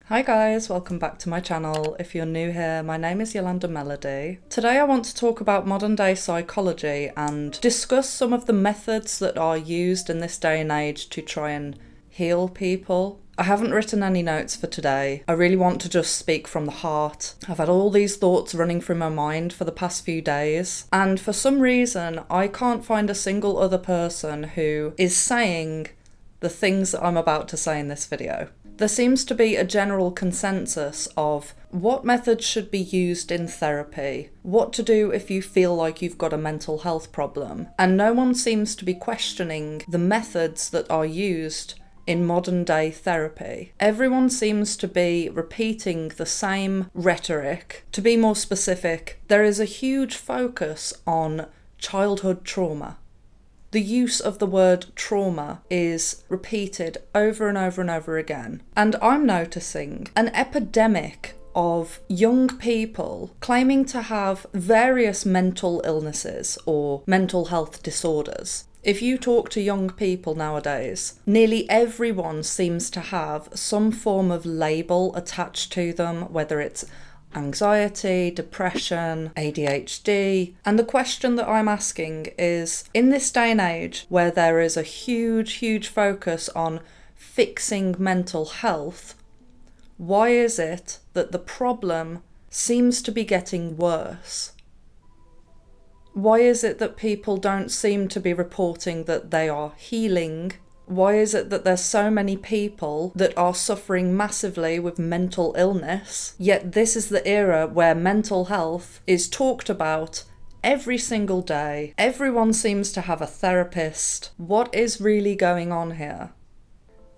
Hi guys, welcome back to my channel. If you're new here, my name is Yolanda Melody. Today I want to talk about modern day psychology and discuss some of the methods that are used in this day and age to try and heal people. I haven't written any notes for today. I really want to just speak from the heart. I've had all these thoughts running through my mind for the past few days, and for some reason I can't find a single other person who is saying the things that I'm about to say in this video. There seems to be a general consensus of what methods should be used in therapy, what to do if you feel like you've got a mental health problem, and no one seems to be questioning the methods that are used in modern day therapy. Everyone seems to be repeating the same rhetoric. To be more specific, there is a huge focus on childhood trauma. The use of the word trauma is repeated over and over and over again. And I'm noticing an epidemic of young people claiming to have various mental illnesses or mental health disorders. If you talk to young people nowadays, nearly everyone seems to have some form of label attached to them, whether it's anxiety, depression, ADHD. And the question that I'm asking is, in this day and age where there is a huge focus on fixing mental health, why is it that the problem seems to be getting worse? Why is it that people don't seem to be reporting that they are healing? Why is it that there's so many people that are suffering massively with mental illness, yet this is the era where mental health is talked about every single day? Everyone seems to have a therapist. What is really going on here?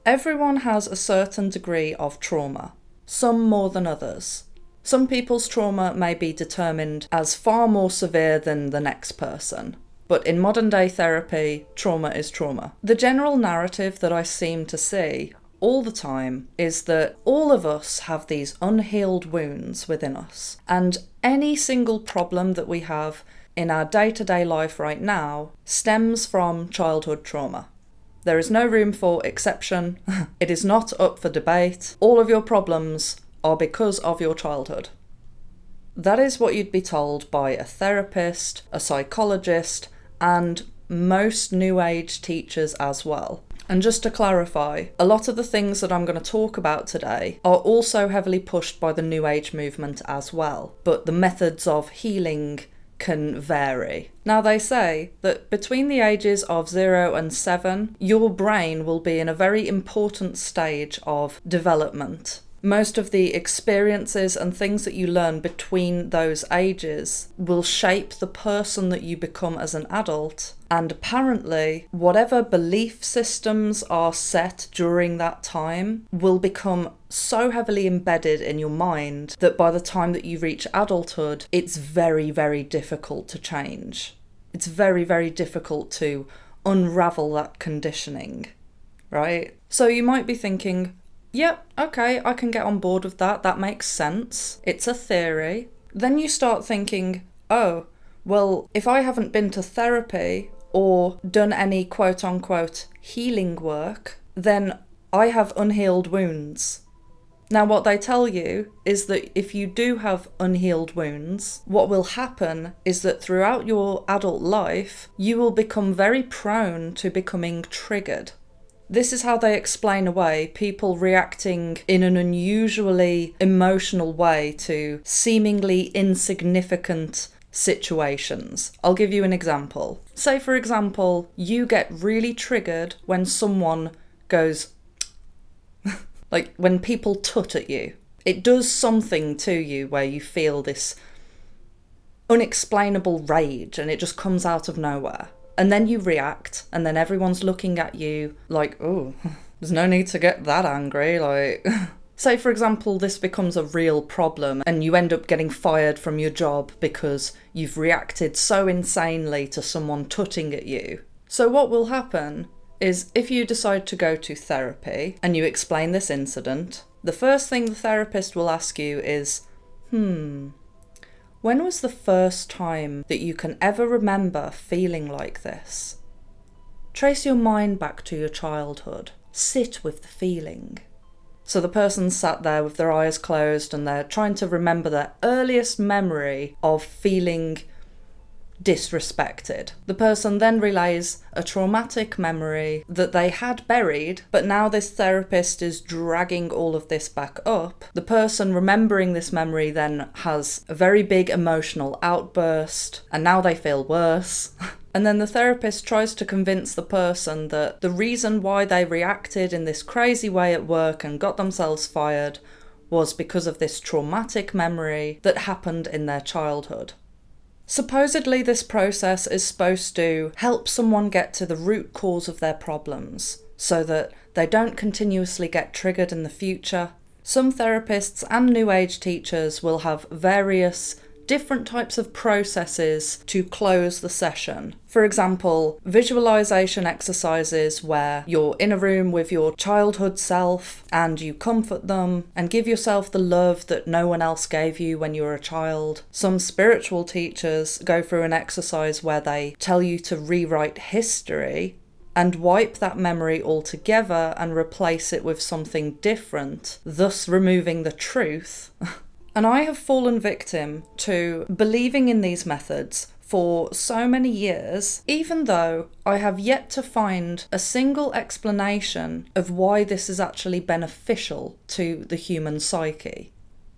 Everyone has a certain degree of trauma, some more than others. Some people's trauma may be determined as far more severe than the next person. But in modern day therapy, trauma is trauma. The general narrative that I seem to see all the time is that all of us have these unhealed wounds within us, and any single problem that we have in our day-to-day life right now stems from childhood trauma. There is no room for exception. It is not up for debate. All of your problems are because of your childhood. That is what you'd be told by a therapist, a psychologist, and most New Age teachers as well. And just to clarify, a lot of the things that I'm going to talk about today are also heavily pushed by the New Age movement as well, but the methods of healing can vary. Now, they say that between the ages of 0 and 7, your brain will be in a very important stage of development. Most of the experiences and things that you learn between those ages will shape the person that you become as an adult. And apparently, whatever belief systems are set during that time will become so heavily embedded in your mind that by the time that you reach adulthood, it's very difficult to change. It's very difficult to unravel that conditioning, right? So you might be thinking, yep, okay, I can get on board with that. That makes sense. It's a theory. Then you start thinking, oh, well, if I haven't been to therapy or done any quote-unquote healing work, then I have unhealed wounds. Now, what they tell you is that if you do have unhealed wounds, what will happen is that throughout your adult life, you will become very prone to becoming triggered. This is how they explain away people reacting in an unusually emotional way to seemingly insignificant situations. I'll give you an example. Say, for example, you get really triggered when someone goes, like when people tut at you. It does something to you where you feel this unexplainable rage and it just comes out of nowhere. And then you react, and then everyone's looking at you like, oh, there's no need to get that angry, like... Say, for example, this becomes a real problem, and you end up getting fired from your job because you've reacted so insanely to someone tutting at you. So what will happen is, if you decide to go to therapy, and you explain this incident, the first thing the therapist will ask you is, when was the first time that you can ever remember feeling like this? Trace your mind back to your childhood. Sit with the feeling. So the person sat there with their eyes closed and they're trying to remember their earliest memory of feeling disrespected. The person then relays a traumatic memory that they had buried, but now this therapist is dragging all of this back up. The person remembering this memory then has a very big emotional outburst, and now they feel worse. And then the therapist tries to convince the person that the reason why they reacted in this crazy way at work and got themselves fired was because of this traumatic memory that happened in their childhood. Supposedly, this process is supposed to help someone get to the root cause of their problems so that they don't continuously get triggered in the future. Some therapists and New Age teachers will have various different types of processes to close the session. For example, visualization exercises where you're in a room with your childhood self and you comfort them and give yourself the love that no one else gave you when you were a child. Some spiritual teachers go through an exercise where they tell you to rewrite history and wipe that memory altogether and replace it with something different, thus removing the truth. And I have fallen victim to believing in these methods for so many years, even though I have yet to find a single explanation of why this is actually beneficial to the human psyche.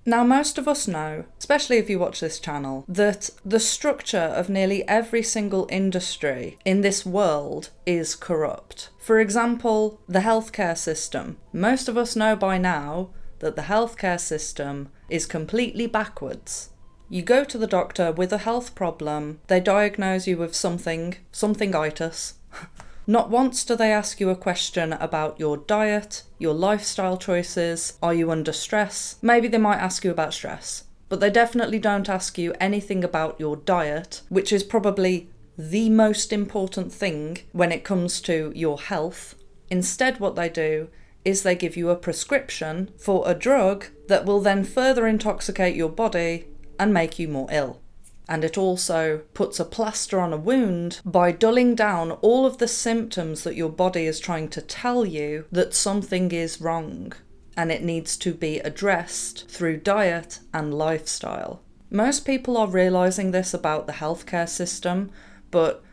Now, most of us know, especially if you watch this channel, that the structure of nearly every single industry in this world is corrupt. For example, the healthcare system. Most of us know by now that the healthcare system is completely backwards. You go to the doctor with a health problem, they diagnose you with something-itis. Not once do they ask you a question about your diet, your lifestyle choices, are you under stress? Maybe they might ask you about stress, but they definitely don't ask you anything about your diet, which is probably the most important thing when it comes to your health. Instead, what they do is they give you a prescription for a drug that will then further intoxicate your body and make you more ill. And it also puts a plaster on a wound by dulling down all of the symptoms that your body is trying to tell you that something is wrong and it needs to be addressed through diet and lifestyle. Most people are realising this about the healthcare system, but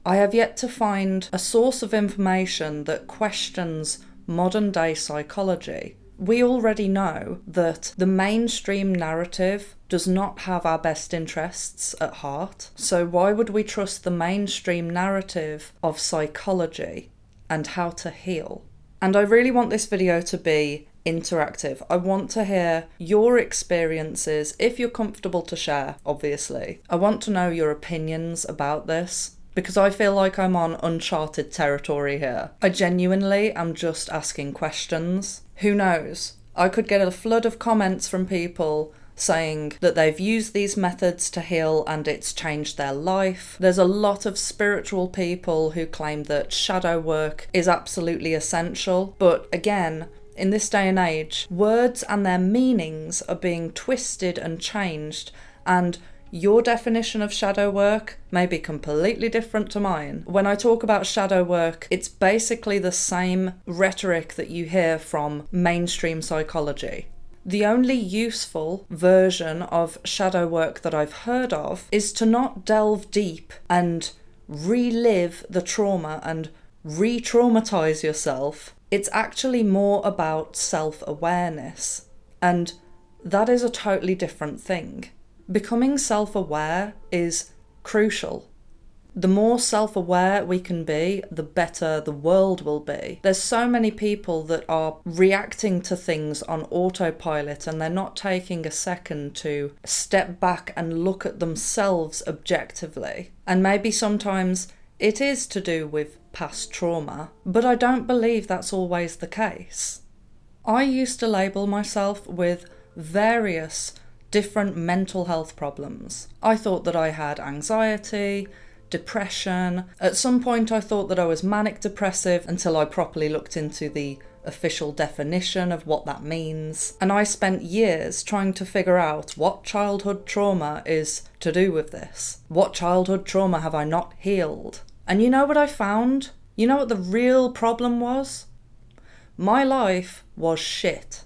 I have yet to find a source of information that questions modern day psychology. We already know that the mainstream narrative does not have our best interests at heart, so why would we trust the mainstream narrative of psychology and how to heal? And I really want this video to be interactive. I want to hear your experiences, if you're comfortable to share, obviously. I want to know your opinions about this, because I feel like I'm on uncharted territory here. I genuinely am just asking questions. Who knows? I could get a flood of comments from people saying that they've used these methods to heal and it's changed their life. There's a lot of spiritual people who claim that shadow work is absolutely essential. But again, in this day and age, words and their meanings are being twisted and changed, and your definition of shadow work may be completely different to mine. When I talk about shadow work, it's basically the same rhetoric that you hear from mainstream psychology. The only useful version of shadow work that I've heard of is to not delve deep and relive the trauma and re-traumatize yourself. It's actually more about self-awareness, and that is a totally different thing. Becoming self-aware is crucial. The more self-aware we can be, the better the world will be. There's so many people that are reacting to things on autopilot and they're not taking a second to step back and look at themselves objectively. And maybe sometimes it is to do with past trauma, but I don't believe that's always the case. I used to label myself with various different mental health problems. I thought that I had anxiety, depression. At some point I thought that I was manic depressive until I properly looked into the official definition of what that means. And I spent years trying to figure out what childhood trauma is to do with this. What childhood trauma have I not healed? And you know what I found? You know what the real problem was? My life was shit.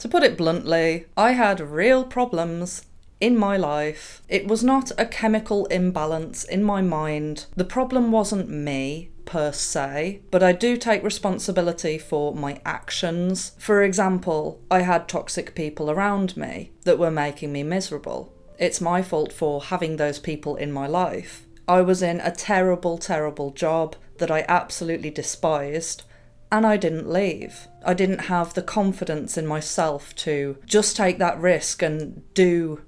To put it bluntly, I had real problems in my life. It was not a chemical imbalance in my mind. The problem wasn't me per se, but I do take responsibility for my actions. For example, I had toxic people around me that were making me miserable. It's my fault for having those people in my life. I was in a terrible, terrible job that I absolutely despised, and I didn't leave. I didn't have the confidence in myself to just take that risk and do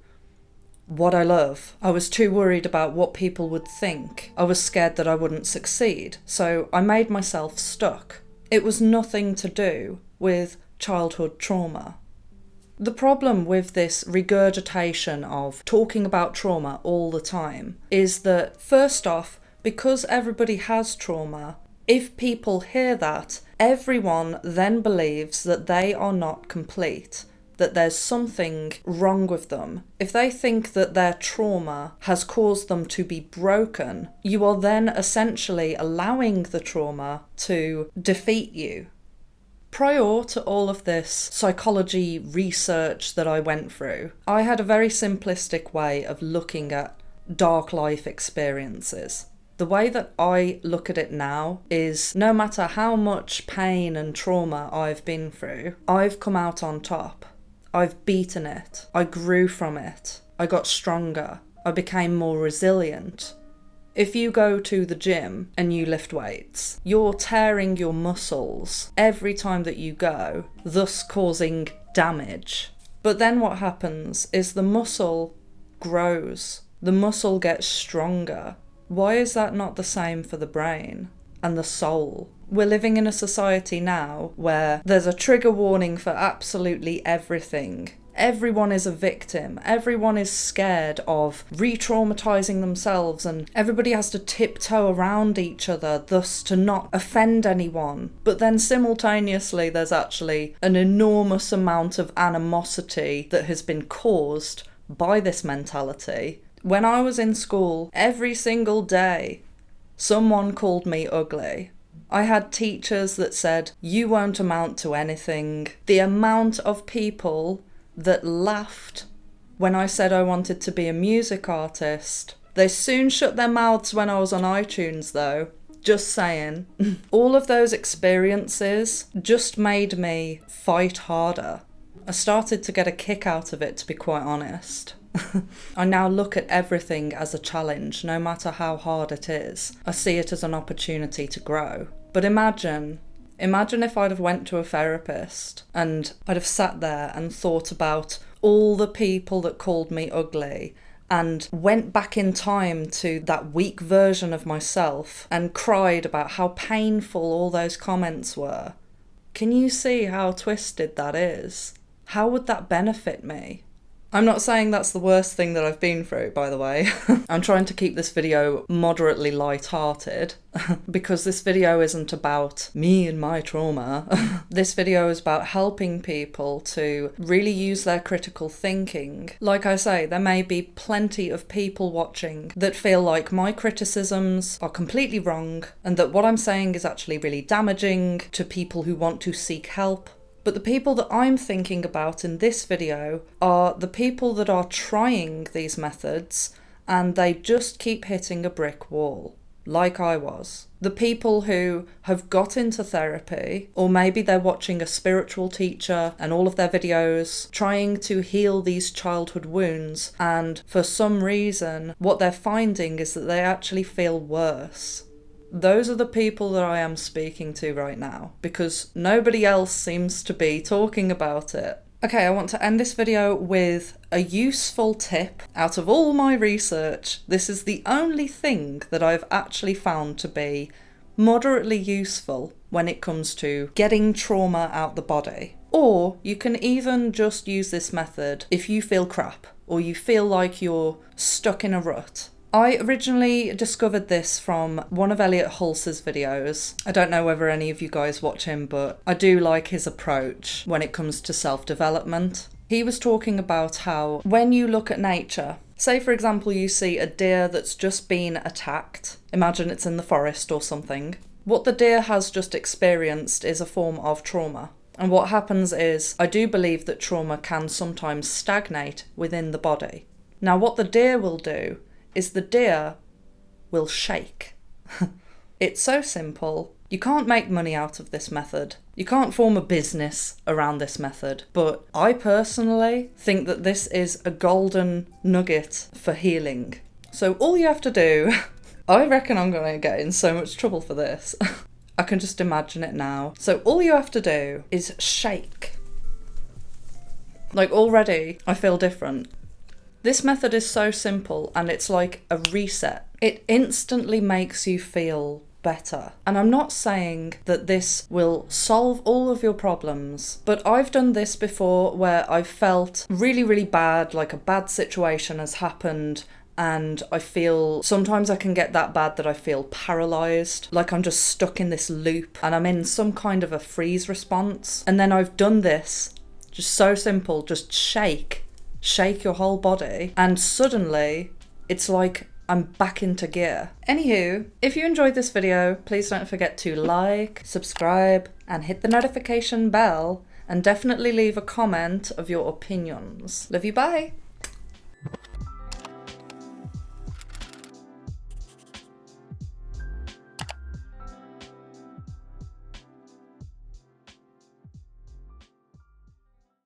what I love. I was too worried about what people would think. I was scared that I wouldn't succeed, so I made myself stuck. It was nothing to do with childhood trauma. The problem with this regurgitation of talking about trauma all the time is that, first off, because everybody has trauma, if people hear that, everyone then believes that they are not complete, that there's something wrong with them. If they think that their trauma has caused them to be broken, you are then essentially allowing the trauma to defeat you. Prior to all of this psychology research that I went through, I had a very simplistic way of looking at dark life experiences. The way that I look at it now is no matter how much pain and trauma I've been through, I've come out on top. I've beaten it. I grew from it. I got stronger. I became more resilient. If you go to the gym and you lift weights, you're tearing your muscles every time that you go, thus causing damage. But then what happens is the muscle grows. The muscle gets stronger. Why is that not the same for the brain and the soul? We're living in a society now where there's a trigger warning for absolutely everything. Everyone is a victim. Everyone is scared of re-traumatizing themselves, and everybody has to tiptoe around each other, thus to not offend anyone. But then simultaneously, there's actually an enormous amount of animosity that has been caused by this mentality. When I was in school, every single day, someone called me ugly. I had teachers that said, "You won't amount to anything." The amount of people that laughed when I said I wanted to be a music artist. They soon shut their mouths when I was on iTunes though. Just saying. All of those experiences just made me fight harder. I started to get a kick out of it, to be quite honest. I now look at everything as a challenge, no matter how hard it is. I see it as an opportunity to grow. But imagine if I'd have went to a therapist and I'd have sat there and thought about all the people that called me ugly and went back in time to that weak version of myself and cried about how painful all those comments were. Can you see how twisted that is? How would that benefit me? I'm not saying that's the worst thing that I've been through, by the way. I'm trying to keep this video moderately light-hearted because this video isn't about me and my trauma. This video is about helping people to really use their critical thinking. Like I say, there may be plenty of people watching that feel like my criticisms are completely wrong and that what I'm saying is actually really damaging to people who want to seek help. But the people that I'm thinking about in this video are the people that are trying these methods and they just keep hitting a brick wall, like I was. The people who have got into therapy, or maybe they're watching a spiritual teacher and all of their videos trying to heal these childhood wounds, and for some reason what they're finding is that they actually feel worse. Those are the people that I am speaking to right now, because nobody else seems to be talking about it. Okay, I want to end this video with a useful tip. Out of all my research, this is the only thing that I've actually found to be moderately useful when it comes to getting trauma out the body. Or you can even just use this method if you feel crap, or you feel like you're stuck in a rut. I originally discovered this from one of Elliot Hulse's videos. I don't know whether any of you guys watch him, but I do like his approach when it comes to self-development. He was talking about how when you look at nature, say for example you see a deer that's just been attacked, imagine it's in the forest or something. What the deer has just experienced is a form of trauma. And what happens is, I do believe that trauma can sometimes stagnate within the body. Now, what the deer will do is the deer will shake. It's so simple. You can't make money out of this method. You can't form a business around this method. But I personally think that this is a golden nugget for healing. So all you have to do, I reckon I'm going to get in so much trouble for this. I can just imagine it now. So all you have to do is shake. Like, already I feel different. This method is so simple and it's like a reset. It instantly makes you feel better. And I'm not saying that this will solve all of your problems, but I've done this before where I've felt really, really bad, like a bad situation has happened, and I feel, sometimes I can get that bad that I feel paralysed, like I'm just stuck in this loop and I'm in some kind of a freeze response. And then I've done this, just so simple, just shake your whole body, and suddenly it's like I'm back into gear. Anywho, if you enjoyed this video, please don't forget to like, subscribe, and hit the notification bell, and definitely leave a comment of your opinions. Love you, bye!